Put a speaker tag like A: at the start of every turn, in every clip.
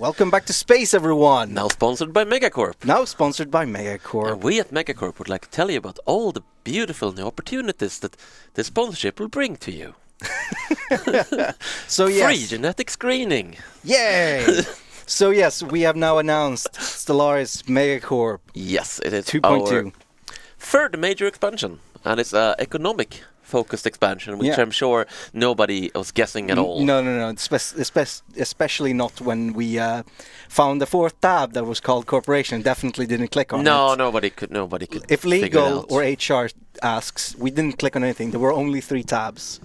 A: Welcome back to space, everyone!
B: Now sponsored by Megacorp.
A: Now sponsored by Megacorp.
B: And we at Megacorp would like to tell you about all the beautiful new opportunities that the sponsorship will bring to you.
A: So yes.
B: Free genetic screening.
A: Yay! So yes, we have now announced Stellaris Megacorp.
B: Yes, it is
A: 2.2.
B: our third major expansion. And it's an economic focused expansion, which I'm sure nobody was guessing at all.
A: No. Especially not when we found the fourth tab that was called Corporation. Definitely didn't click on it.
B: No, nobody could.
A: If legal or HR asks, we didn't click on anything. There were only 3 tabs.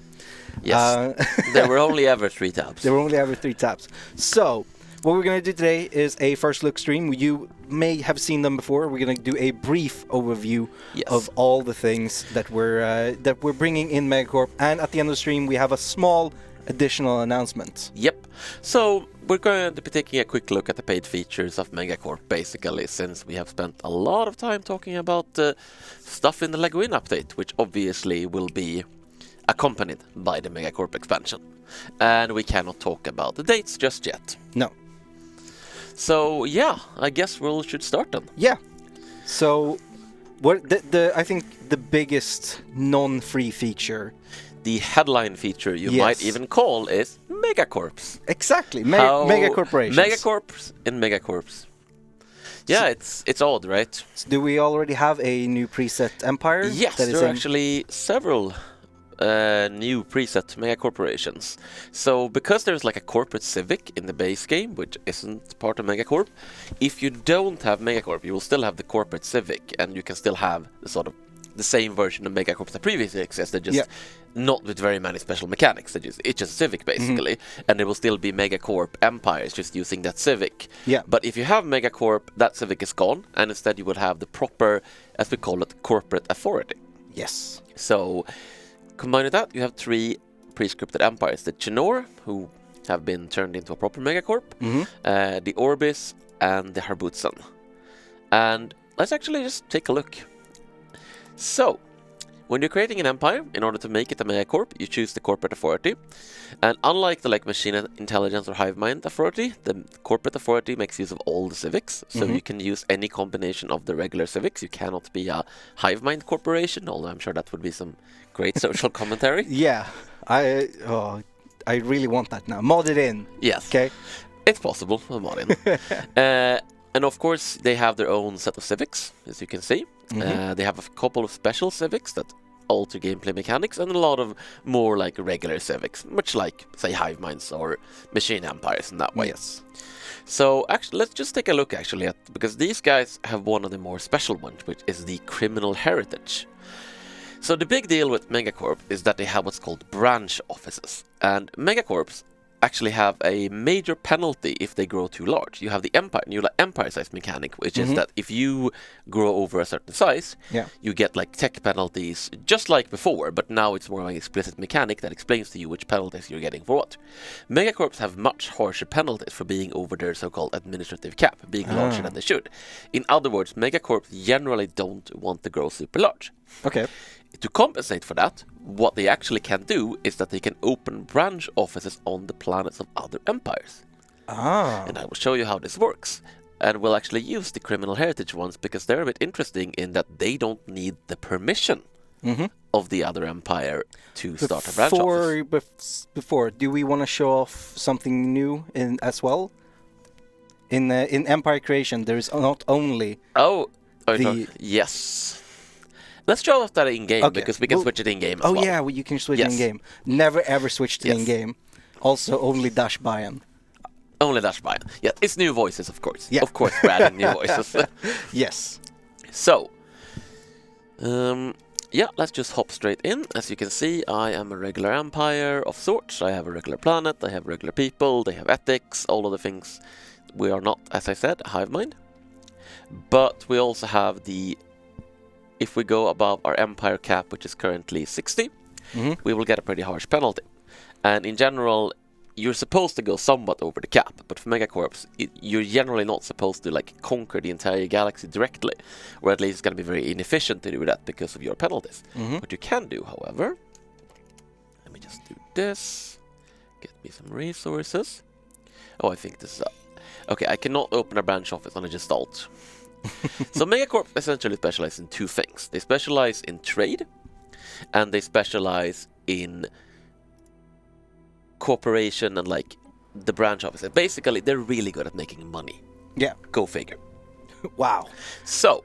B: Yes, there were only ever 3 tabs.
A: There were only ever 3 tabs. So, what we're going to do today is a first look stream. You may have seen them before. We're going to do a brief overview of all the things that we're bringing in Megacorp. And at the end of the stream, we have a small additional announcement.
B: Yep. So we're going to be taking a quick look at the paid features of Megacorp, basically, since we have spent a lot of time talking about the stuff in the Leguin update, which obviously will be accompanied by the Megacorp expansion. And we cannot talk about the dates just yet.
A: No.
B: So yeah, I guess we should start then.
A: Yeah. So, what I think the biggest non-free feature,
B: the headline feature you might even call is Megacorps.
A: Exactly, Megacorporations.
B: Megacorps in Megacorps. Yeah, it's odd, right?
A: Do we already have a new preset empire?
B: Yes, there are actually several new preset Megacorporations. So because there's like a corporate civic in the base game, which isn't part of Megacorp, if you don't have Megacorp, you will still have the corporate civic, and you can still have the same version of Megacorp that previously existed, just not with very many special mechanics. It's just civic basically, and there will still be Megacorp empires just using that civic.
A: Yeah.
B: But if you have Megacorp, that civic is gone, and instead you will have the proper, as we call it, corporate authority.
A: Yes.
B: So combining that, you have 3 pre-scripted empires: the Chinor, who have been turned into a proper Megacorp, the Orbis, and the Harbutsan. And let's actually just take a look. So, when you're creating an empire, in order to make it a Megacorp, you choose the corporate authority. And unlike the machine intelligence or hive mind authority, the corporate authority makes use of all the civics. So you can use any combination of the regular civics. You cannot be a hive mind corporation, although I'm sure that would be some great social commentary.
A: Yeah, I really want that now. Mod it in.
B: Yes.
A: Okay.
B: It's possible. Mod in. And of course, they have their own set of civics, as you can see. They have a couple of special civics that alter gameplay mechanics, and a lot of more like regular civics, much like, say, hive minds or machine empires in that way.
A: Yes.
B: So actually, let's just take a look actually at, because these guys have one of the more special ones, which is the criminal heritage. So the big deal with Megacorp is that they have what's called branch offices, and Megacorps actually have a major penalty if they grow too large. You have the empire size mechanic, which is that if you grow over a certain size, you get like tech penalties, just like before, but now it's more of an explicit mechanic that explains to you which penalties you're getting for what. Megacorps have much harsher penalties for being over their so-called administrative cap, being larger than they should. In other words, Megacorps generally don't want to grow super large.
A: Okay.
B: To compensate for that, what they actually can do is that they can open branch offices on the planets of other empires. And I will show you how this works. And we'll actually use the criminal heritage ones because they're a bit interesting in that they don't need the permission of the other empire to start a branch office.
A: Before, do we want to show off something new as well? In Empire Creation, there is not only
B: yes. Let's show off that in-game, because we can switch it in-game as well.
A: Yeah, you can switch it in-game. Never ever switch to in-game. Also, only Dash Buy-in.
B: Only Dash Buy-in. Yeah, it's new voices, of course. Yeah. Of course, we're adding new voices.
A: Yes.
B: So, let's just hop straight in. As you can see, I am a regular empire of sorts. I have a regular planet, I have regular people, they have ethics, all of the things. We are not, as I said, a hive mind. But we also have if we go above our empire cap, which is currently 60, we will get a pretty harsh penalty. And in general, you're supposed to go somewhat over the cap, but for Megacorps, you're generally not supposed to conquer the entire galaxy directly, or at least it's going to be very inefficient to do that because of your penalties. What you can do, however, let me just do this, get me some resources. Oh, I think this is Okay, I cannot open a branch office on a Gestalt. So Megacorp essentially specializes in two things. They specialize in trade, and they specialize in cooperation and like the branch office. And basically, they're really good at making money.
A: Yeah.
B: Go figure.
A: Wow.
B: So,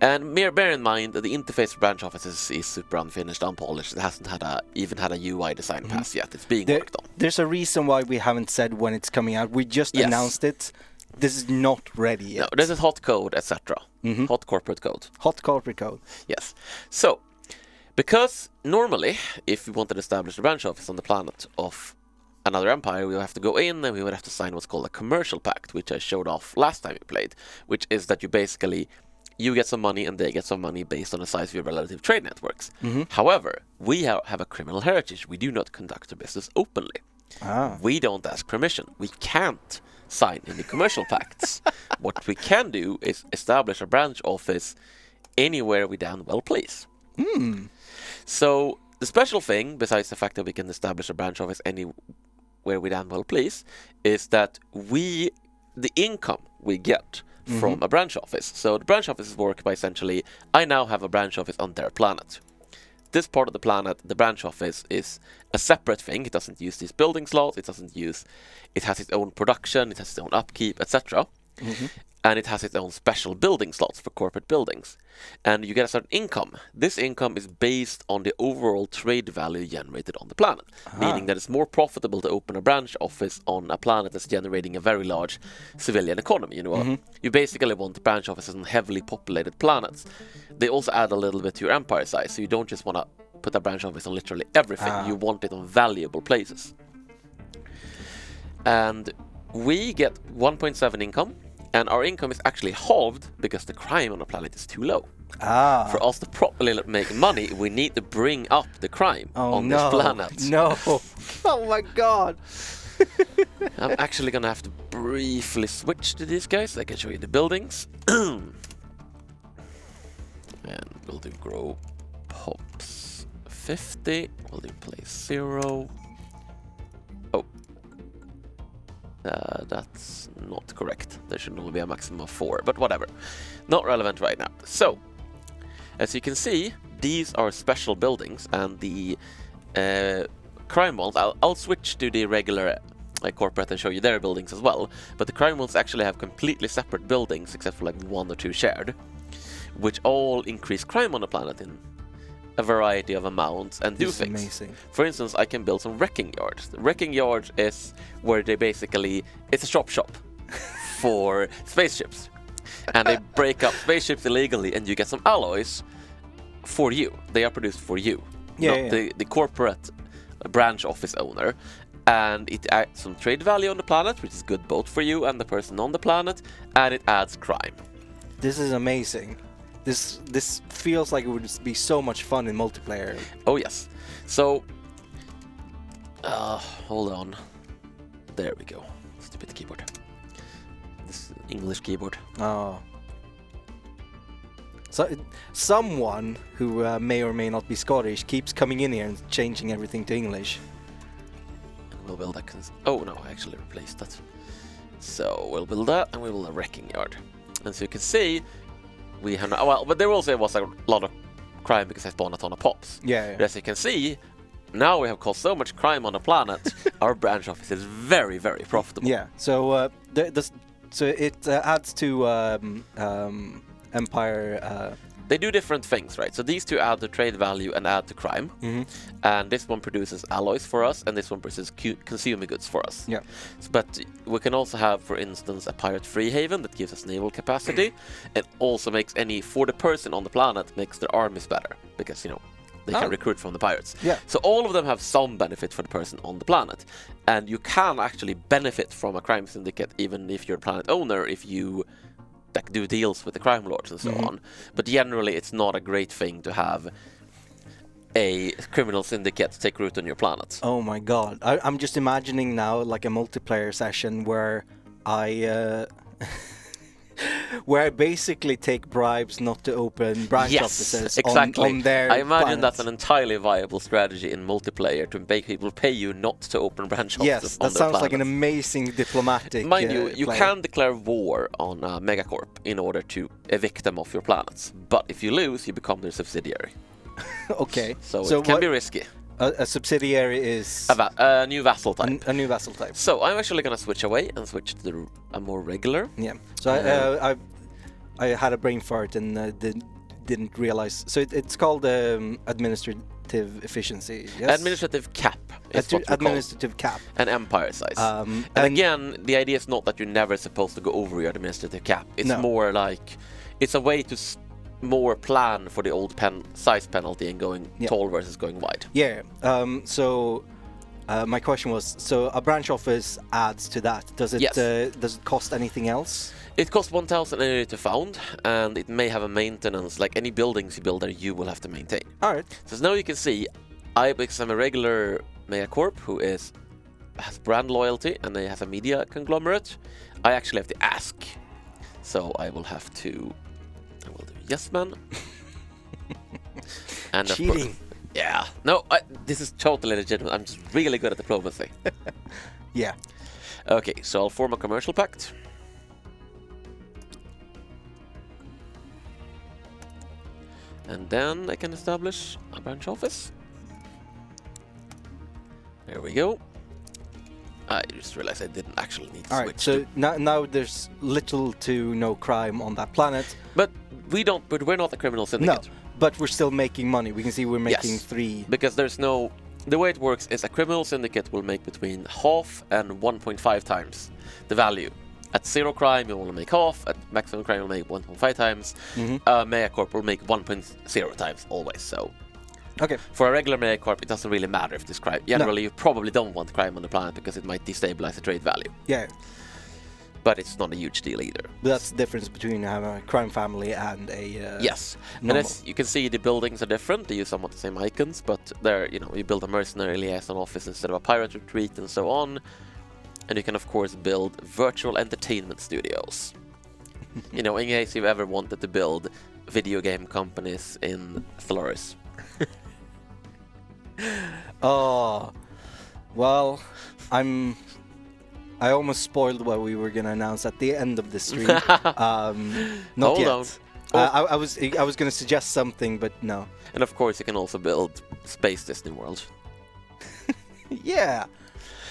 B: and bear in mind that the interface for branch offices is super unfinished, unpolished. It hasn't even had a UI design pass yet. It's being worked on.
A: There's a reason why we haven't said when it's coming out. We just announced it. This is not ready yet.
B: No, this is hot code, etc. Hot corporate code.
A: Hot corporate code.
B: Yes. So, because normally, if we wanted to establish a branch office on the planet of another empire, we would have to go in and we would have to sign what's called a commercial pact, which I showed off last time we played, which is that you get some money and they get some money based on the size of your relative trade networks. However, we have a criminal heritage. We do not conduct our business openly. We don't ask permission. We can't sign any commercial pacts. What we can do is establish a branch office anywhere we damn well please. So the special thing, besides the fact that we can establish a branch office anywhere we damn well please, is that the income we get from a branch office. So the branch offices work by essentially, I now have a branch office on their planet. This part of the planet, the branch office, is a separate thing. It doesn't use these building slots. It has its own production. It has its own upkeep, etc. And it has its own special building slots for corporate buildings. And you get a certain income. This income is based on the overall trade value generated on the planet, meaning that it's more profitable to open a branch office on a planet that's generating a very large civilian economy. You basically want branch offices on heavily populated planets. They also add a little bit to your empire size, so you don't just want to put a branch office on literally everything. You want it on valuable places. And we get 1.7 income. And our income is actually halved because the crime on the planet is too low. For us to properly make money, we need to bring up the crime on this planet.
A: No. Oh my god.
B: I'm actually going to have to briefly switch to these guys so I can show you the buildings. And building grow pops 50. Building place 0. That's not correct. There should only be a maximum of 4, but whatever. Not relevant right now. So, as you can see, these are special buildings, and the crime ones, I'll switch to the regular corporate and show you their buildings as well, but the crime ones actually have completely separate buildings, except for like 1 or 2 shared, which all increase crime on the planet in a variety of amounts and do things.
A: Amazing.
B: For instance, I can build some wrecking yards. The wrecking yard is where it's a shop for spaceships. And they break up spaceships illegally and you get some alloys for you. They are produced for you, not the corporate branch office owner. And it adds some trade value on the planet, which is good both for you and the person on the planet, and it adds crime.
A: This is amazing. This feels like it would be so much fun in multiplayer.
B: Oh yes. So, hold on. There we go. Stupid keyboard. This English keyboard.
A: Oh. So someone who may or may not be Scottish keeps coming in here and changing everything to English.
B: And we'll build that. Oh no, I actually replaced that. So we'll build that, and we will a wrecking yard. And so you can see. We have but there also was a lot of crime because I spawned a ton of pops.
A: Yeah.
B: But as you can see, now we have caused so much crime on the planet, our branch office is very, very profitable.
A: Yeah. So so it adds to Empire.
B: They do different things, right? So these two add to trade value and add to crime. And this one produces alloys for us, and this one produces consumer goods for us.
A: Yeah.
B: But we can also have, for instance, a pirate free haven that gives us naval capacity. It also makes for the person on the planet, makes their armies better. Because, they can recruit from the pirates.
A: Yeah.
B: So all of them have some benefit for the person on the planet. And you can actually benefit from a crime syndicate even if you're a planet owner, if you do deals with the crime lords and so on. But generally it's not a great thing to have a criminal syndicate take root on your planet.
A: Oh my god. I'm just imagining now like a multiplayer session where I Where I basically take bribes not to open branch offices
B: exactly.
A: on their
B: I imagine
A: planets.
B: that's an entirely viable strategy in multiplayer to make people pay you not to open branch offices
A: Yes,
B: on
A: that
B: their
A: sounds
B: planets.
A: like an amazing diplomatic
B: Mind you
A: play.
B: can declare war on Megacorp in order to evict them off your planets. But if you lose, you become their subsidiary.
A: Okay.
B: So it can be risky.
A: A subsidiary is
B: A new vassal type.
A: A new vassal type.
B: So I'm actually going to switch away and switch to a more regular.
A: Yeah. So I had a brain fart and didn't realize. So it's called administrative efficiency. Yes.
B: Administrative cap.
A: Administrative cap.
B: And empire size. And again, the idea is not that you're never supposed to go over your administrative cap. It's more like it's a way to more plan for the old size penalty and going tall versus going wide.
A: Yeah. So my question was: so a branch office adds to that. Does it? Does it cost anything else?
B: It costs 1,000 energy to found, and it may have a maintenance. Like any buildings you build there, you will have to maintain.
A: All right.
B: So now you can see, because I'm a regular Megacorp who has brand loyalty and they have a media conglomerate, I actually have to ask. So I will have to. I will do yes, man. And
A: cheating.
B: Yeah. No, this is totally legitimate. I'm just really good at diplomacy.
A: Yeah.
B: Okay, so I'll form a commercial pact. And then I can establish a branch office. There we go. I just realized I didn't actually need to switch.
A: So now there's little to no crime on that planet.
B: But we're not a criminal syndicate.
A: No, but we're still making money. We can see we're making 3.
B: Because the way it works is a criminal syndicate will make between half and 1.5 times the value. At 0 crime, you will make half. At maximum crime, you'll make 1.5 times. Megacorp will make 1.0 times always. So, for a regular Megacorp, it doesn't really matter if this crime. Generally, you probably don't want crime on the planet because it might destabilize the trade value.
A: Yeah.
B: But it's not a huge deal either.
A: But that's the difference between a crime family and a
B: yes.
A: Normal.
B: And as you can see, the buildings are different. They use somewhat the same icons, but they're you build a mercenary liaison office instead of a pirate retreat and so on. And you can, of course, build virtual entertainment studios. In case you've ever wanted to build video game companies in Stellaris.
A: Oh, well, I almost spoiled what we were gonna announce at the end of the stream. Not yet. I was gonna suggest something, but no.
B: And of course, you can also build Space Disney World.
A: Yeah.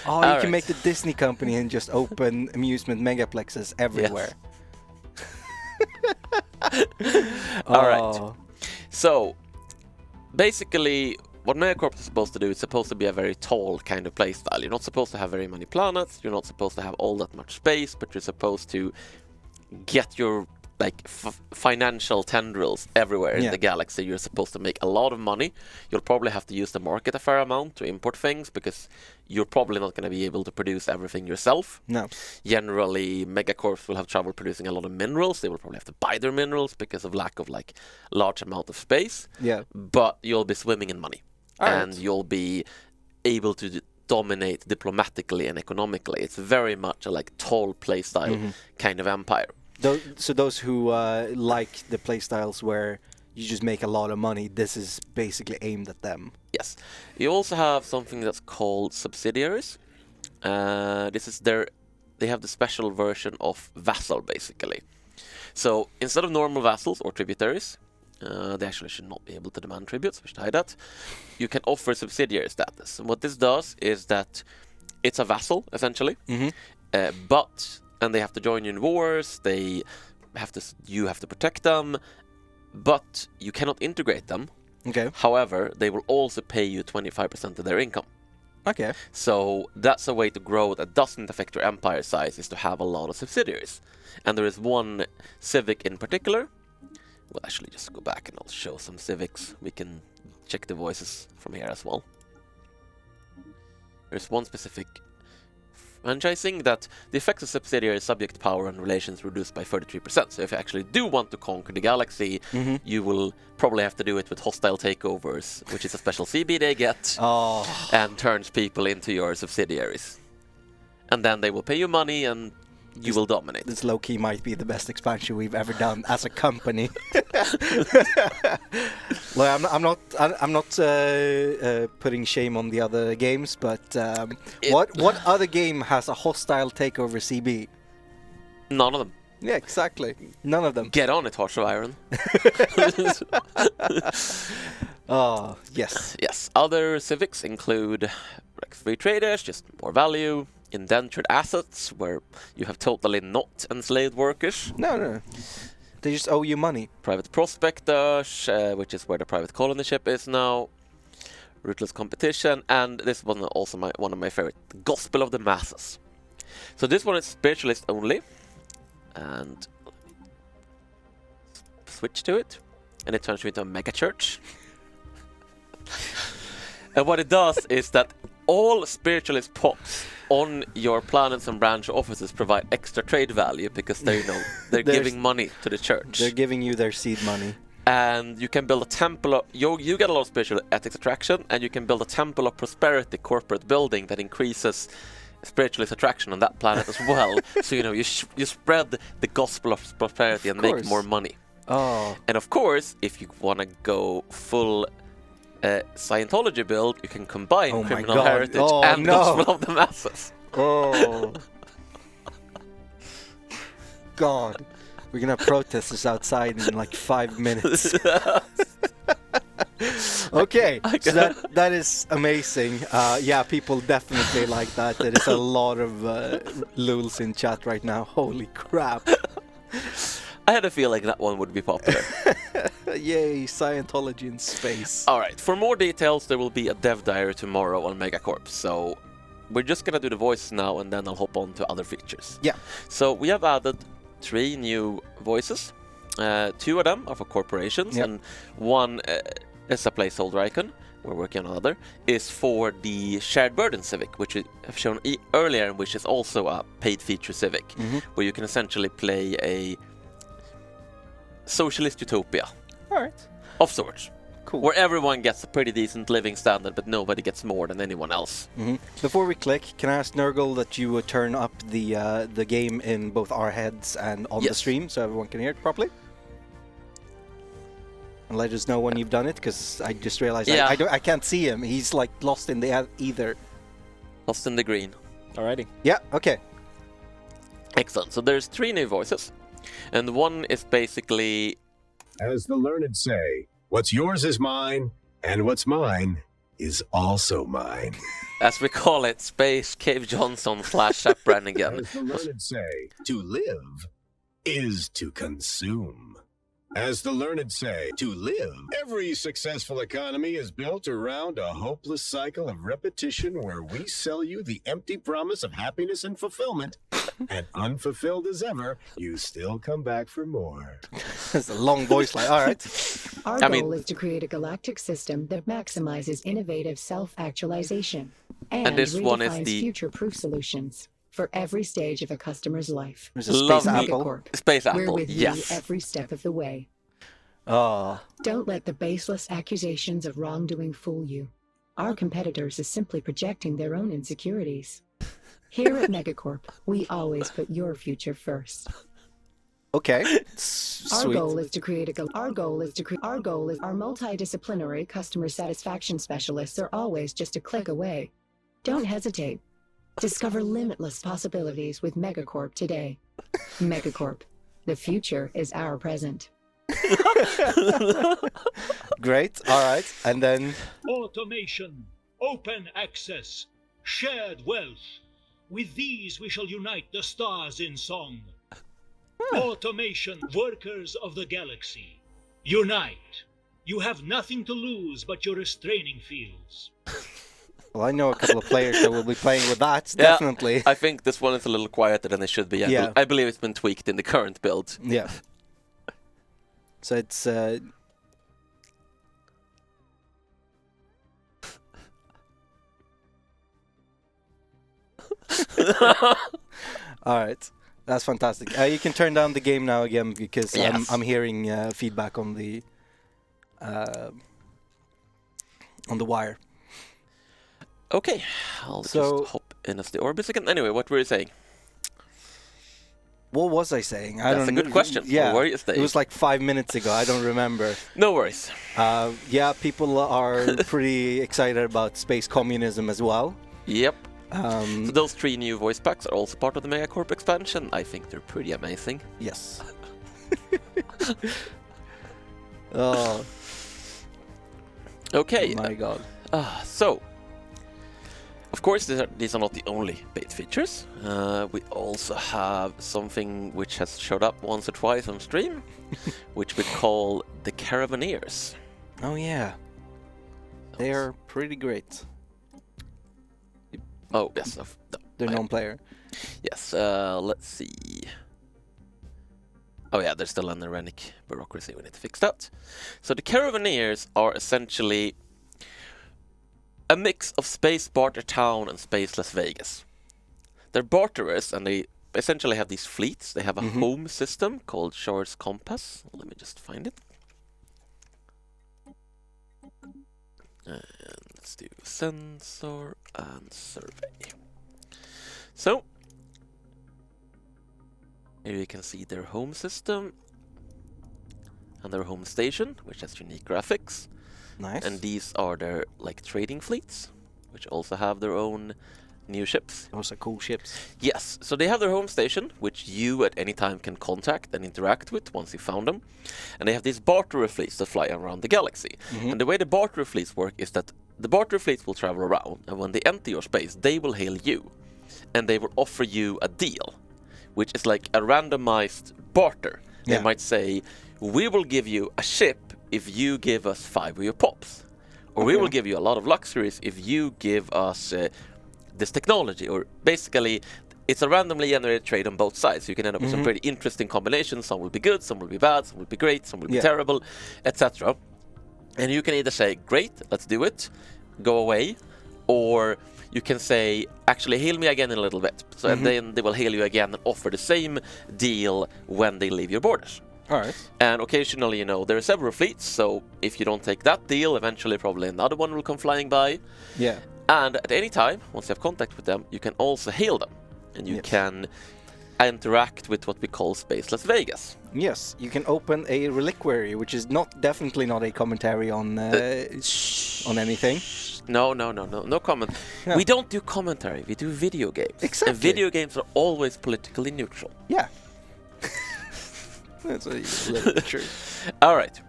A: Oh, you can make the Disney company and just open amusement megaplexes everywhere.
B: All right. So, basically, what Megacorp is supposed to do is supposed to be a very tall kind of playstyle. You're not supposed to have very many planets. You're not supposed to have all that much space, but you're supposed to get your financial tendrils everywhere in the galaxy. You're supposed to make a lot of money. You'll probably have to use the market a fair amount to import things because you're probably not going to be able to produce everything yourself.
A: No.
B: Generally, Megacorps will have trouble producing a lot of minerals. They will probably have to buy their minerals because of lack of large amount of space.
A: Yeah.
B: But you'll be swimming in money. And you'll be able to dominate diplomatically and economically. It's very much a tall playstyle kind of empire.
A: So those who like the playstyles where you just make a lot of money, this is basically aimed at them.
B: Yes. You also have something that's called subsidiaries. This is they have the special version of vassal, basically. So instead of normal vassals or tributaries, they actually should not be able to demand tributes, we should hide that. You can offer subsidiary status. And what this does is that it's a vassal, essentially. And they have to join you in wars, you have to protect them, but you cannot integrate them.
A: Okay.
B: However, they will also pay you 25% of their income.
A: Okay.
B: So that's a way to grow that doesn't affect your empire size, is to have a lot of subsidiaries. And there is one civic in particular. We'll actually just go back and I'll show some civics. We can check the voices from here as well. There's one specific franchising that the effects of subsidiary subject power and relations reduced by 33%. So if you actually do want to conquer the galaxy, you will probably have to do it with hostile takeovers, which is a special CB they get, and turns people into your subsidiaries. And then they will pay you money, and you will dominate.
A: This low-key might be the best expansion we've ever done as a company. Well, I'm not putting shame on the other games, but what other game has a hostile takeover CB?
B: None of them.
A: Yeah, exactly. None of them.
B: Get on it, Hearts of Iron.
A: Oh, yes.
B: Yes. Other civics include free traders, just more value, indentured assets, where you have totally not enslaved workers.
A: No. They just owe you money.
B: Private prospectors, which is where the private colony ship is now. Ruthless competition, and this one also one of my favorite, the Gospel of the Masses. So this one is spiritualist only, and switch to it, and it turns you into a mega church. And what it does is that all spiritualist pops on your planets and branch offices provide extra trade value because they're giving money to the church.
A: They're giving you their seed money.
B: And you can build a temple of... You get a lot of spiritual ethics attraction, and you can build a temple of prosperity corporate building that increases spiritualist attraction on that planet as well. So, you spread the gospel of prosperity and make more money.
A: Oh.
B: And of course, if you want to go full Scientology build, you can combine criminal heritage and gospel of the masses.
A: Oh. God. We're gonna protest this outside in like 5 minutes. Okay, so that is amazing. Yeah, people definitely like that. There is a lot of lulz in chat right now. Holy crap.
B: I had a feeling that one would be popular.
A: Yay, Scientology in space.
B: Alright, for more details, there will be a dev diary tomorrow on Megacorp. So we're just gonna do the voices now, and then I'll hop on to other features.
A: Yeah.
B: So we have added 3 new voices. 2 of them are for corporations, and one is a placeholder icon. We're working on another. Is for the shared burden civic, which we have shown earlier, which is also a paid feature civic, where you can essentially play a socialist utopia.
A: Alright.
B: Of sorts.
A: Cool.
B: Where everyone gets a pretty decent living standard, but nobody gets more than anyone else.
A: Before we click, can I ask Nurgle that you would turn up the game in both our heads and on the stream so everyone can hear it properly? And let us know when you've done it, because I just realized I can't see him. He's like lost in the ether.
B: Lost in the green.
A: Alrighty. Yeah, okay.
B: Excellent. So there's 3 new voices. And one is basically...
C: As the learned say, what's yours is mine, and what's mine is also mine.
B: As we call it, Space Cave Johnson / Shep Brannigan.
C: As the learned say, to live is to consume. As the learned say, to live. Every successful economy is built around a hopeless cycle of repetition where we sell you the empty promise of happiness and fulfillment, and unfulfilled as ever, you still come back for more.
A: That's a long voice line. All right.
D: Our goal is to create a galactic system that maximizes innovative self-actualization and
B: this one is
D: redefines
B: the
D: future-proof solutions for every stage of a customer's life.
A: There's a space apple.
D: Megacorp.
B: Space
D: We're
B: Apple,
D: with you every step of the way.
A: Oh.
D: Don't let the baseless accusations of wrongdoing fool you. Our competitors are simply projecting their own insecurities. Here at Megacorp, we always put your future first.
A: Okay.
D: Our goal is to create our multidisciplinary customer satisfaction specialists are always just a click away. Don't hesitate. Discover limitless possibilities with Megacorp today. Megacorp. The future is our present.
A: Great. All right. And then...
E: Automation, open access, shared wealth. With these we shall unite the stars in song. Automation, workers of the galaxy. Unite. You have nothing to lose but your restraining fields.
A: Well, I know a couple of players that will be playing with that, definitely.
B: I think this one is a little quieter than it should be. I believe it's been tweaked in the current build.
A: Yeah. So it's... Alright, that's fantastic. You can turn down the game now again, because I'm hearing feedback on the wire.
B: Okay, I'll just hop in as the Orbis again. Anyway, what were you saying?
A: What was I saying?
B: That's a good question.
A: Yeah,
B: Where is
A: it was like 5 minutes ago. I don't remember.
B: No worries.
A: Yeah, people are pretty excited about space communism as well.
B: Yep. So those 3 new voice packs are also part of the Megacorp expansion. I think they're pretty amazing.
A: Yes. Oh.
B: Okay.
A: Oh my god.
B: So, of course, these are not the only bait features. We also have something which has showed up once or twice on stream, which we call the Caravaners.
A: Oh yeah. They are pretty great.
B: Oh, yes.
A: They're non-player.
B: Yes, let's see. Oh yeah, there's still an Irenic bureaucracy, we need to fix that. So the Caravaners are essentially a mix of Space Barter Town and Space Las Vegas. They're barterers, and they essentially have these fleets. They have a home system called Shores Compass. Let me just find it. And let's do sensor and survey. So, here you can see their home system and their home station, which has unique graphics.
A: Nice.
B: And these are their like trading fleets, which also have their own new ships.
A: Those are cool ships.
B: Yes, so they have their home station, which you at any time can contact and interact with once you found them. And they have these barterer fleets that fly around the galaxy. And the way the barterer fleets work is that the barterer fleets will travel around, and when they enter your space, they will hail you. And they will offer you a deal, which is like a randomized barter.
A: Yeah.
B: They might say, we will give you a ship if you give us 5 of your pops. Or we will give you a lot of luxuries if you give us this technology. Or basically, it's a randomly generated trade on both sides. So you can end up with some pretty interesting combinations. Some will be good, some will be bad, some will be great, some will be terrible, etc. And you can either say, great, let's do it, go away, or you can say, actually, hail me again in a little bit. So and then they will hail you again and offer the same deal when they leave your borders.
A: All right.
B: And occasionally, you know, there are several fleets, so if you don't take that deal, eventually probably another one will come flying by.
A: Yeah.
B: And at any time, once you have contact with them, you can also hail them. And you can interact with what we call Space Las Vegas.
A: Yes, you can open a reliquary, which is definitely not a commentary on anything.
B: No comment.
A: Yeah.
B: We don't do commentary, we do video games.
A: Exactly.
B: And video games are always politically neutral.
A: Yeah. That's a little bit true.
B: All right.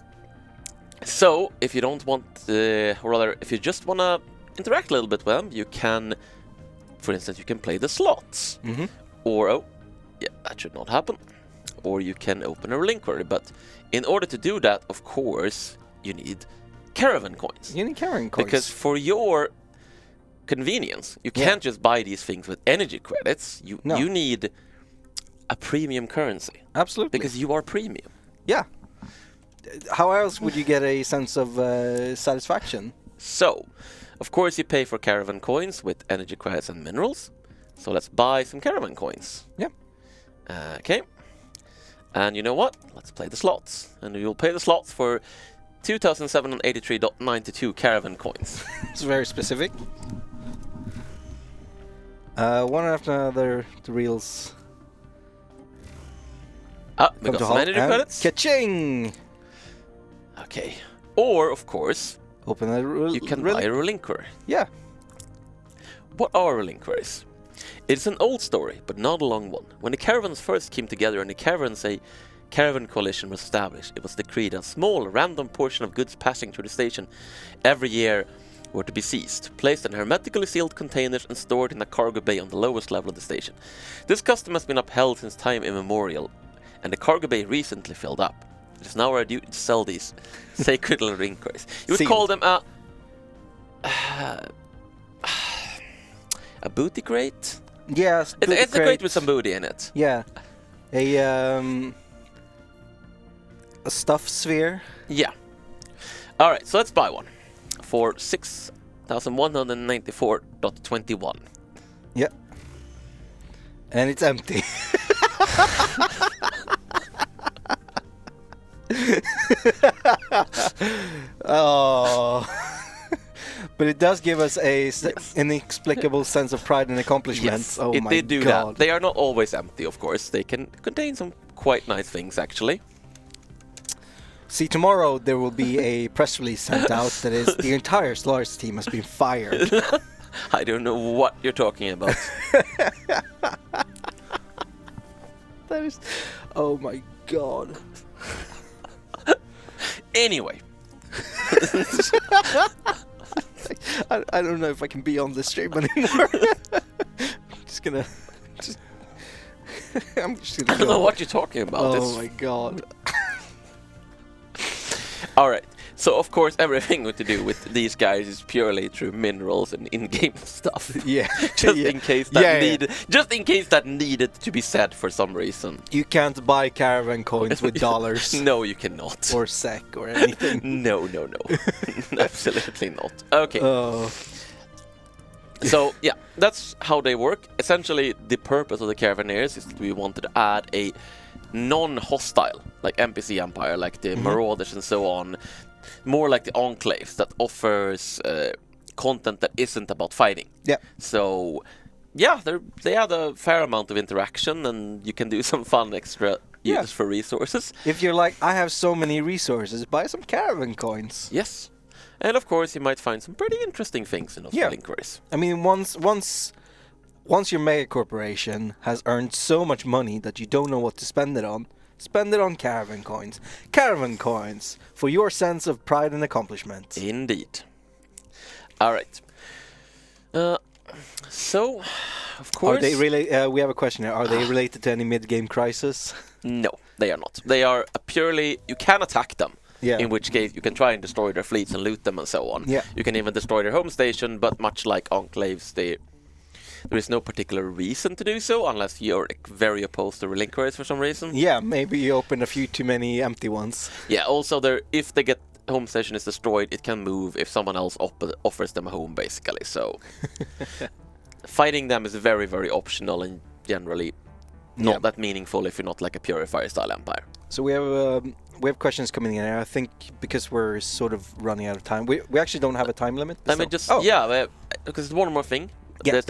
B: So, if you don't want, or rather, if you just want to interact a little bit with them, you can, for instance, you can play the slots. Or, that should not happen. Or you can open a reliquary. But in order to do that, of course, you need Caravan coins.
A: You need Caravan coins.
B: Because for your convenience, you can't just buy these things with energy credits. You need a premium currency.
A: Absolutely.
B: Because you are premium.
A: Yeah. How else would you get a sense of satisfaction?
B: So, of course, you pay for Caravan coins with energy credits and minerals. So let's buy some Caravan coins.
A: Yeah.
B: Okay. And you know what? Let's play the slots. And you'll pay the slots for 2,783.92 Caravan coins.
A: It's very specific. One after another, the reels.
B: We got some energy credits.
A: Ka-ching!
B: Okay. Or, of course,
A: open a
B: you can buy a reliquary.
A: Yeah.
B: What are reliquaries? It's an old story, but not a long one. When the caravans first came together and the caravan coalition was established, it was decreed a small, random portion of goods passing through the station every year were to be seized, placed in hermetically sealed containers and stored in a cargo bay on the lowest level of the station. This custom has been upheld since time immemorial, and the cargo bay recently filled up. It is now our duty to sell these sacred little reliquaries. You would call them a booty crate?
A: Yes,
B: it's a crate with some booty in it.
A: Yeah. A stuff sphere.
B: Yeah. Alright, so let's buy one. For 6,194.21.
A: Yeah. And it's empty. Oh. But it does give us inexplicable sense of pride and accomplishment.
B: Yes,
A: Oh my
B: they do
A: god.
B: that. They are not always empty, of course. They can contain some quite nice things, actually.
A: See, tomorrow there will be a press release sent out that is the entire Stellaris team has been fired.
B: I don't know what you're talking about.
A: That is... Oh my god.
B: Anyway.
A: I don't know if I can be on this stream anymore. I'm just gonna... I'm just gonna
B: I don't know what you're talking about.
A: Oh my god.
B: Alright, so of course everything to do with these guys is purely through minerals and in-game stuff.
A: Yeah.
B: Just
A: Yeah.
B: in case that just in case that needed to be said for some reason.
A: You can't buy Caravan coins with dollars.
B: No, you cannot.
A: Or SEK or anything.
B: No. Absolutely not. Okay.
A: Oh.
B: So, yeah, that's how they work. Essentially, the purpose of the Caravaneers is that we wanted to add a non-hostile, like NPC empire, like the Marauders and so on, more like the Enclaves that offers content that isn't about fighting.
A: Yeah.
B: So, yeah, they have a fair amount of interaction, and you can do some fun extra use for resources.
A: If you're like, I have so many resources, buy some Caravan coins.
B: Yes. And of course, you might find some pretty interesting things in those relinquaries.
A: I mean, once your mega corporation has earned so much money that you don't know what to spend it on Caravan coins. Caravan coins for your sense of pride and accomplishment.
B: Indeed. All right. So, of course.
A: Are they we have a question here. Are they related to any mid-game crisis?
B: No, they are not. They are purely. You can attack them.
A: Yeah.
B: In which case, you can try and destroy their fleets and loot them and so on.
A: Yeah.
B: You can even destroy their home station, but much like Enclaves, there is no particular reason to do so, unless you're very opposed to relinquaries for some reason.
A: Yeah, maybe you open a few too many empty ones.
B: Yeah, also, if they get home station is destroyed, it can move if someone else offers them a home, basically. So, fighting them is very, very optional and generally not that meaningful if you're not like a purifier-style empire.
A: So we have questions coming in here. I think because we're sort of running out of time. We actually don't have a time limit.
B: I mean, just because there's one more thing.
A: Yeah.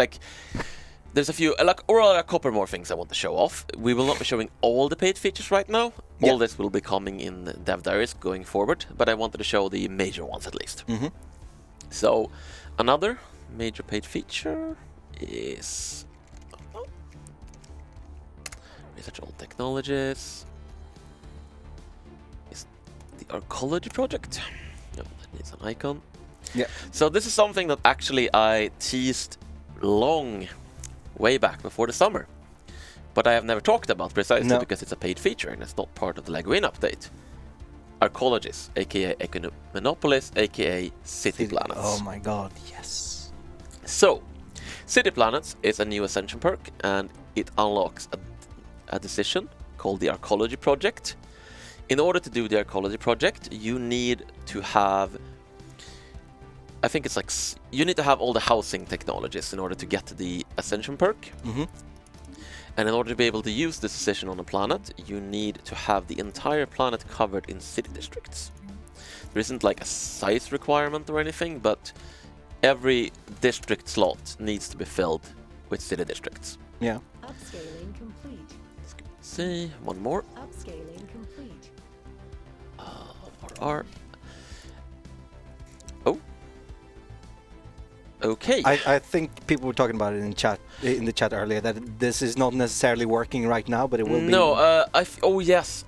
B: There's a few a couple more things I want to show off. We will not be showing all the paid features right now. All this will be coming in Dev Diaries going forward, but I wanted to show the major ones at least. So another major paid feature is research all technologies. The Arcology project. That needs an icon.
A: Yeah.
B: So this is something that actually I teased way back before the summer, but I have never talked about precisely because it's a paid feature and it's not part of the Leguin update. Arcologies, aka Economenopolis, aka City Planets.
A: Oh my god, yes.
B: So, City Planets is a new Ascension perk, and it unlocks a decision called the Arcology project. In order to do the Arcology project, you need to have, I think it's like, you need to have all the housing technologies in order to get the Ascension perk. And in order to be able to use this decision on a planet, you need to have the entire planet covered in city districts. There isn't like a size requirement or anything, but every district slot needs to be filled with city districts.
A: Yeah.
D: Upscaling complete.
B: Let's see, one more.
D: Upscaling complete.
B: Oh. Okay.
A: I think people were talking about it in the chat earlier that this is not necessarily working right now, but it will be.
B: No, oh yes.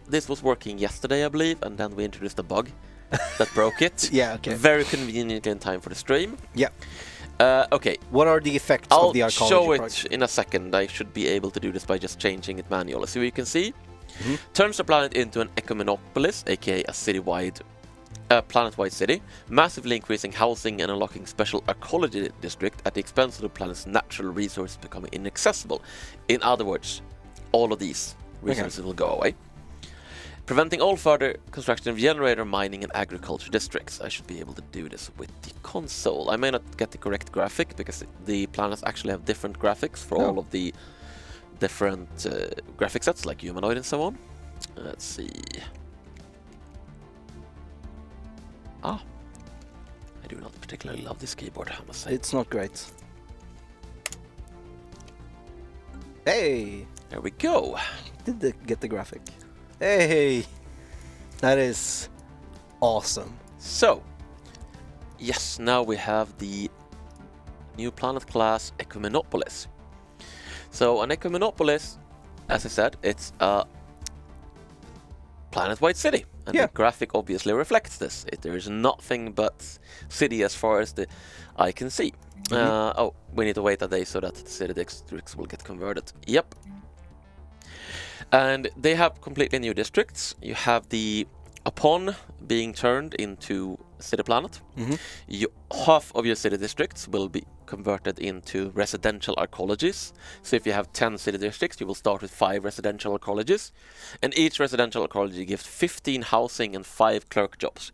B: This was working yesterday, I believe, and then we introduced a bug that broke it.
A: Yeah, okay.
B: Very conveniently in time for the stream.
A: Yeah.
B: Okay.
A: What are the effects
B: I'll
A: of the Arcology
B: show it
A: project?
B: in a second. I should be able to do this by just changing it manually. So you can see, turns the planet into an Ecomenopolis, aka a citywide, planet-wide city, massively increasing housing and unlocking special Arcology district at the expense of the planet's natural resources becoming inaccessible. In other words, all of these resources will go away. Preventing all further construction of generator, mining, and agriculture districts. I should be able to do this with the console. I may not get the correct graphic because the planets actually have different graphics for all of the different graphic sets, like humanoid and so on. Let's see. I I do not particularly love this keyboard, I must say.
A: It's not great. Hey!
B: There we go.
A: Get the graphic. Hey! That is awesome.
B: So, yes, now we have the new planet class Ecumenopolis. So an Ecumenopolis, as I said, it's a planet-wide city. And the graphic obviously reflects this. There is nothing but city as far as the eye can see. Oh, we need to wait a day so that the city districts will get converted. Yep. And they have completely new districts. You have upon being turned into a city planet, half of your city districts will be converted into residential arcologies. So if you have 10 city districts, you will start with 5 residential arcologies. And each residential arcology gives 15 housing and 5 clerk jobs.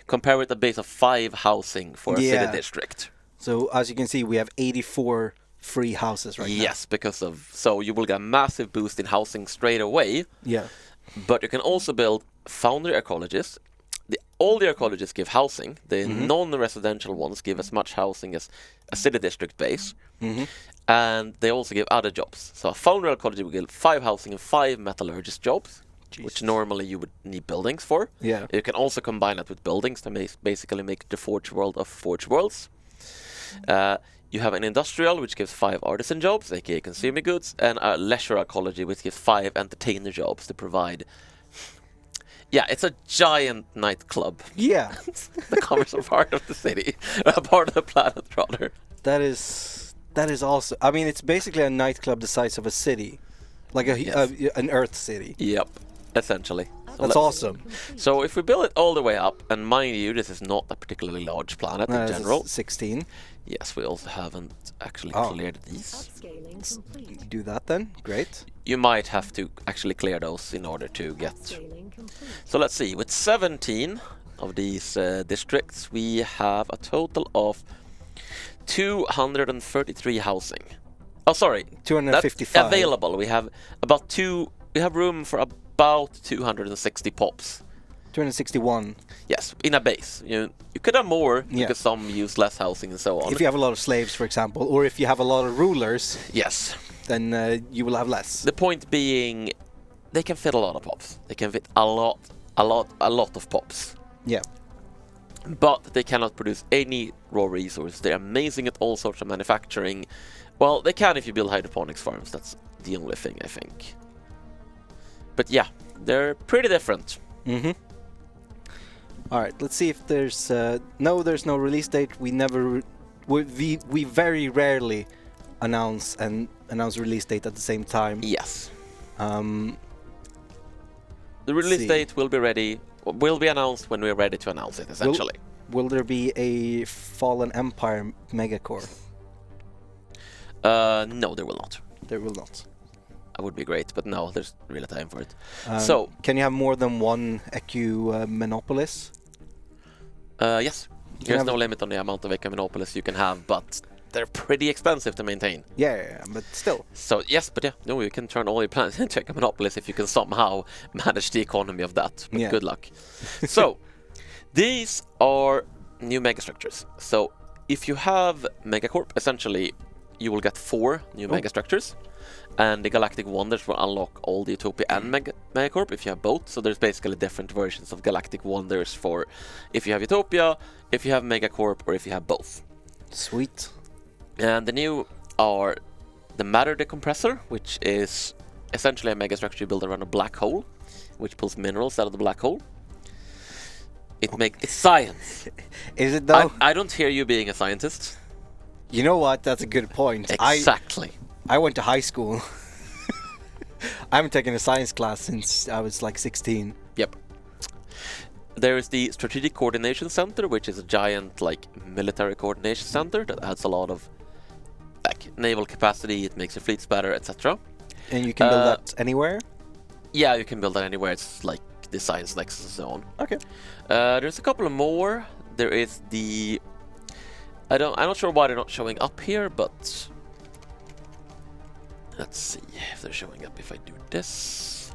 B: Compare with a base of 5 housing for a city district.
A: So as you can see, we have 84 free houses right now.
B: Yes, so you will get a massive boost in housing straight away.
A: Yeah.
B: But you can also build foundry ecologies. All the ecologies give housing. The non-residential ones give as much housing as a city district base. And they also give other jobs. So a foundry ecology will give 5 housing and 5 metallurgist jobs, which normally you would need buildings for.
A: Yeah.
B: You can also combine that with buildings to basically make the Forge World of Forge Worlds. You have an industrial, which gives 5 artisan jobs, aka consumer goods, and a leisure ecology, which gives 5 entertainer jobs to provide. Yeah, it's a giant nightclub.
A: Yeah.
B: The commercial part of the city, part of the planet, rather.
A: That is awesome. I mean, it's basically a nightclub the size of a city, like an Earth city.
B: Yep, essentially.
A: That's awesome.
B: So if we build it all the way up, and mind you, this is not a particularly large planet in general.
A: 16.
B: Yes, we also haven't actually cleared these.
D: Upscaling complete.
A: Do that then. Great.
B: You might have to actually clear those in order to get.
D: Upscaling complete.
B: So let's see, with 17 of these districts, we have a total of 233 housing. Oh, sorry,
A: 255
B: that's available. We have we have room for about 260 pops.
A: 261.
B: Yes, in a base. You could have more because some use less housing and so on.
A: If you have a lot of slaves, for example, or if you have a lot of rulers,
B: yes,
A: then you will have less.
B: The point being, they can fit a lot of pops. They can fit a lot of pops.
A: Yeah.
B: But they cannot produce any raw resources. They're amazing at all sorts of manufacturing. Well, they can if you build hydroponics farms. That's the only thing, I think. But yeah, they're pretty different.
A: All right, let's see if there's there's no release date. We very rarely announce release date at the same time.
B: Yes. The release date will be announced when we're ready to announce it, essentially.
A: Will there be a Fallen Empire Megacorp?
B: No, there will not.
A: There will not.
B: That would be great, but no, there's really time for it.
A: So, can you have more than one Ecumenopolis?
B: Yes. There's no limit on the amount of Ecumenopolis you can have, but they're pretty expensive to maintain.
A: Yeah, but still.
B: So, yes, but you can turn all your planets into Ecumenopolis if you can somehow manage the economy of that. But good luck. So, these are new megastructures. So, if you have Megacorp, essentially, you will get 4 new megastructures. And the Galactic Wonders will unlock all the Utopia and Megacorp if you have both. So there's basically different versions of Galactic Wonders for if you have Utopia, if you have Megacorp, or if you have both.
A: Sweet.
B: And the new are the Matter Decompressor, which is essentially a megastructure you build around a black hole, which pulls minerals out of the black hole. It's science.
A: Is it though?
B: I don't hear you being a scientist.
A: You know what? That's a good point.
B: Exactly.
A: I went to high school. I haven't taken a science class since I was like 16.
B: Yep. There is the Strategic Coordination Center, which is a giant military coordination center that adds a lot of naval capacity. It makes your fleets better, etc.
A: And you can build that anywhere?
B: Yeah, you can build that anywhere. It's like the Science Nexus and so on.
A: Okay.
B: There's a couple of more. There is the... I'm not sure why they're not showing up here, but... Let's see if they're showing up if I do this.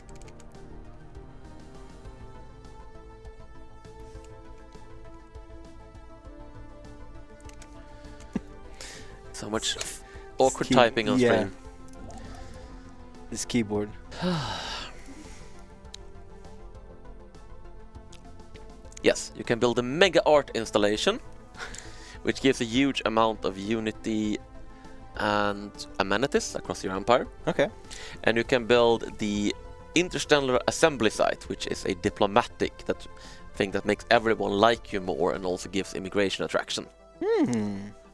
B: So much awkward typing on stream.
A: This keyboard.
B: Yes, you can build a mega art installation, which gives a huge amount of unity and amenities across your empire.
A: Okay.
B: And you can build the interstellar assembly site, which is a diplomatic thing that makes everyone like you more and also gives immigration attraction.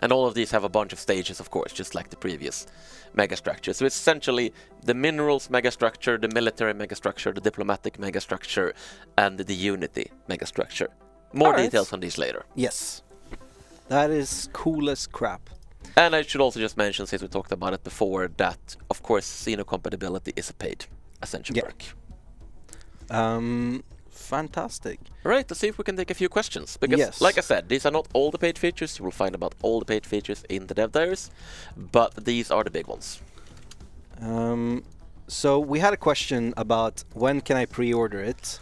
B: And all of these have a bunch of stages, of course, just like the previous megastructure. So it's essentially the minerals megastructure, the military megastructure, the diplomatic megastructure, and the unity megastructure. More details on these later.
A: Yes. That is cool as crap.
B: And I should also just mention, since we talked about it before, that, of course, xenocompatibility is a paid essential perk.
A: Fantastic.
B: Right, let's see if we can take a few questions. Because, like I said, these are not all the paid features. You will find about all the paid features in the Dev Diaries, but these are the big ones.
A: So we had a question about when can I pre-order it,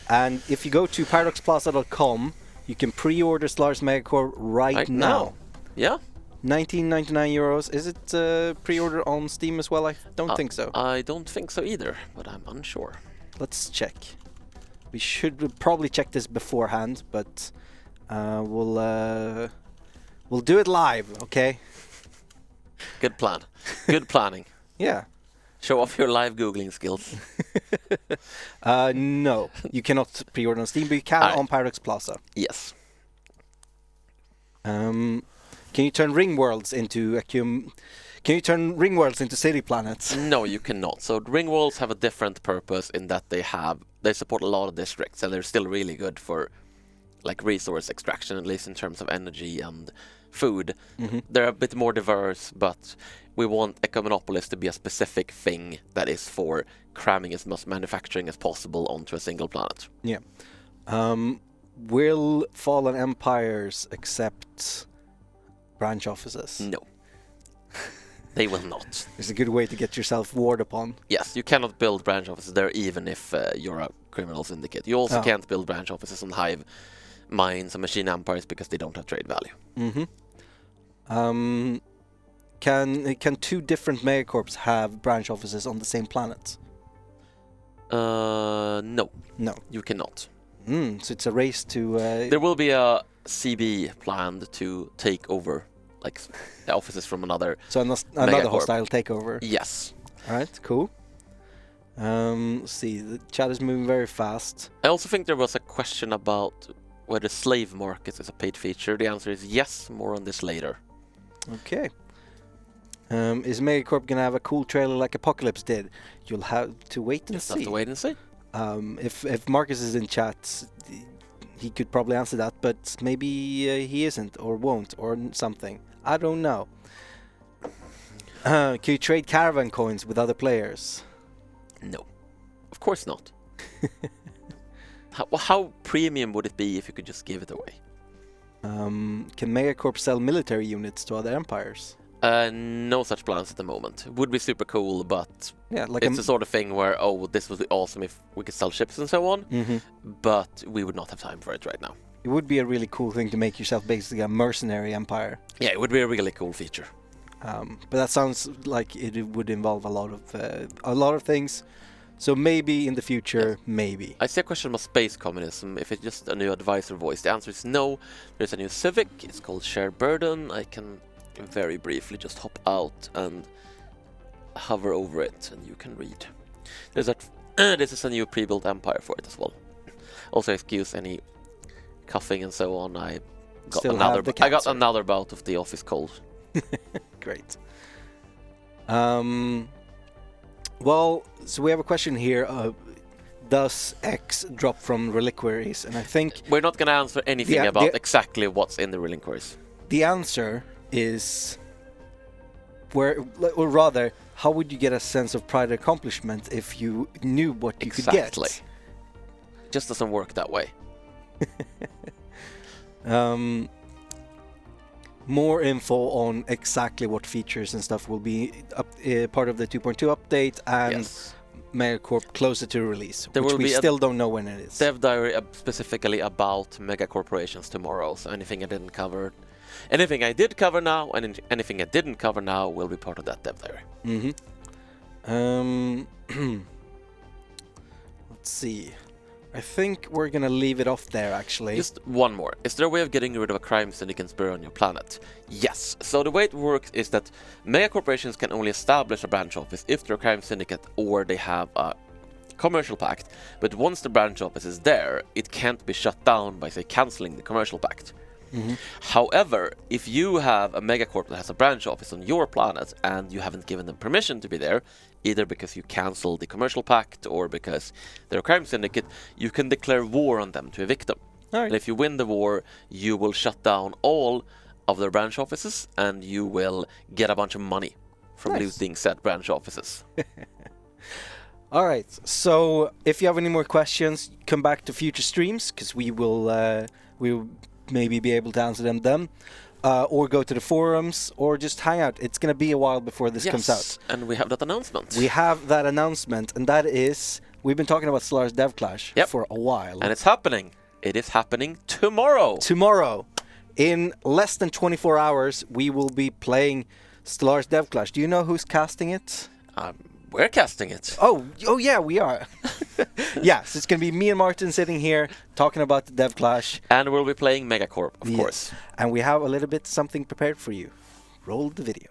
A: and if you go to paradoxplaza.com, you can pre-order Stellaris Megacorp right now.
B: Yeah.
A: 19.99 euros. Is it pre-order on Steam as well? I don't think so.
B: I don't think so either, but I'm unsure.
A: Let's check. We should probably check this beforehand, but we'll do it live, okay?
B: Good plan. Good planning.
A: Yeah.
B: Show off your live Googling skills.
A: No, you cannot pre-order on Steam, but you can on Paradox Plaza.
B: Yes.
A: Can you turn ring worlds into city planets?
B: No, you cannot. So ring worlds have a different purpose in that they support a lot of districts, and they're still really good for like resource extraction, at least in terms of energy and food. They're a bit more diverse, but we want Ecomonopolis to be a specific thing that is for cramming as much manufacturing as possible onto a single planet.
A: Yeah. Will Fallen Empires accept branch offices?
B: No. They will not.
A: It's a good way to get yourself warred upon.
B: Yes, you cannot build branch offices there even if you're a criminal syndicate. You also can't build branch offices on hive mines and machine empires because they don't have trade value.
A: Can two different megacorps have branch offices on the same planet?
B: No.
A: No.
B: You cannot.
A: So it's a race to...
B: There will be a CB planned to take over like the offices from another.
A: So another hostile takeover.
B: Yes.
A: All right, cool. Let's see, the chat is moving very fast.
B: I also think there was a question about whether slave markets is a paid feature. The answer is yes. More on this later.
A: Okay. Is Megacorp gonna have a cool trailer like Apocalypse did? You'll have to wait and see.
B: Have to wait and see.
A: If Marcus is in chat, he could probably answer that, but maybe he isn't or won't or something. I don't know. Can you trade Caravan coins with other players?
B: No, of course not. How premium would it be if you could just give it away?
A: Can Megacorp sell military units to other empires?
B: No such plans at the moment. It would be super cool, but
A: yeah, like
B: it's the sort of thing where, this would be awesome if we could sell ships and so on, but we would not have time for it right now.
A: It would be a really cool thing to make yourself basically a mercenary empire.
B: Yeah, it would be a really cool feature.
A: But that sounds like it would involve a lot of things. So maybe in the future, maybe.
B: I see a question about space communism, if it's just a new advisor voice. The answer is no. There's a new Civic, it's called Shared Burden. I can very briefly just hop out and hover over it and you can read. There's this is a new pre-built empire for it as well. Also excuse any coughing and so on. I got another bout of the office cold.
A: Great. Well, so we have a question here. Does X drop from reliquaries? And I think
B: we're not going to answer anything about exactly what's in the reliquaries.
A: The answer is or rather, how would you get a sense of pride and accomplishment if you knew what you could get?
B: Exactly. Just doesn't work that way.
A: More info on exactly what features and stuff will be part of the 2.2 update and Megacorp closer to release, which we still don't know when it is.
B: Dev Diary specifically about mega corporations tomorrow, so anything I didn't cover Anything I did cover now and anything I didn't cover now will be part of that dev diary.
A: Let's see. I think we're gonna leave it off there, actually.
B: Just one more. Is there a way of getting rid of a crime syndicate bureau on your planet? Yes. So the way it works is that mega corporations can only establish a branch office if they're a crime syndicate or they have a commercial pact. But once the branch office is there, it can't be shut down by, say, cancelling the commercial pact. However, if you have a megacorp that has a branch office on your planet and you haven't given them permission to be there, either because you cancel the commercial pact or because they're a crime syndicate, you can declare war on them to evict them. And if you win the war, you will shut down all of their branch offices and you will get a bunch of money from looting said branch offices.
A: All right, so if you have any more questions, come back to future streams, because we will maybe be able to answer them then. Or go to the forums, or just hang out. It's going to be a while before this comes out.
B: And we have that announcement.
A: We have that announcement, and that is, we've been talking about Stellaris Dev Clash for a while.
B: And it's happening. It is happening tomorrow.
A: Tomorrow. In less than 24 hours, we will be playing Stellaris Dev Clash. Do you know who's casting it?
B: We're casting it.
A: Oh yeah, we are. Yeah, so it's going to be me and Martin sitting here talking about the Dev Clash.
B: And we'll be playing Megacorp, of course.
A: And we have a little bit something prepared for you. Roll the video.